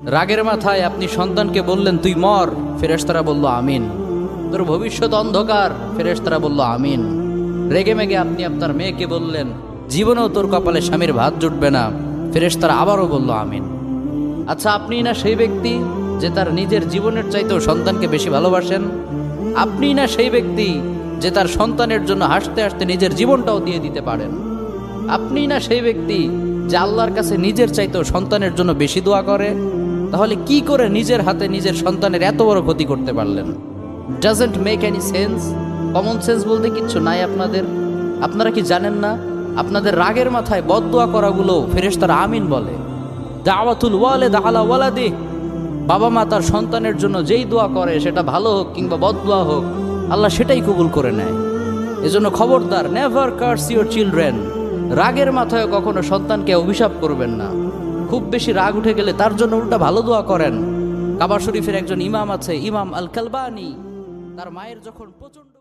রাগের মাথায় আপনি সন্তানকে বললেন তুই মর, ফেরেশতারা বলল আমিন। তোর ভবিষ্যৎ অন্ধকার, ফেরেশতারা বলল আমিন। রেগে মেগে আপনি আপনার মেয়েকে বললেন জীবনেও তোর কপালে স্বামীর ভাত জুটবে না, ফেরেশতারা আবারও বলল আমিন। আচ্ছা, আপনি না সেই ব্যক্তি যে তার নিজের জীবনের চাইতেও সন্তানকে বেশি ভালোবাসেন? আপনি না সেই ব্যক্তি যে তার সন্তানের জন্য হাসতে হাসতে নিজের জীবনটাও দিয়ে দিতে পারেন? আপনি না সেই ব্যক্তি যে আল্লাহর কাছে নিজের চাইতেও সন্তানের জন্য বেশি দোয়া করে? তাহলে কি করে নিজের হাতে নিজের সন্তানের এত বড় ক্ষতি করতে পারলেন? Doesn't make any sense. Common sense বলতে কিচ্ছু নাই আপনাদের। আপনারা কি জানেন না আপনাদের রাগের মাথায় বদদোয়া করাগুলো ফেরেশতারা আমিন বলে? দাওয়াতুল ওয়ালিদ আলা ওয়ালাদি, বাবা মা তার সন্তানের জন্য যেই দোয়া করে সেটা ভালো হোক কিংবা বদদোয়া হোক, আল্লাহ সেটাই কবুল করে নেয়। এজন্য খবরদার, নেভার কার্স ইউর চিলড্রেন। রাগের মাথায় কখনো সন্তানকে অভিশাপ করবেন না। খুব বেশি রাগ উঠে গেলে তার জন্য উল্টা ভালো দোয়া করেন। কাবা শরীফের একজন ইমাম আছে, ইমাম আল কালবানি, তার মায়ের যখন প্রচন্ড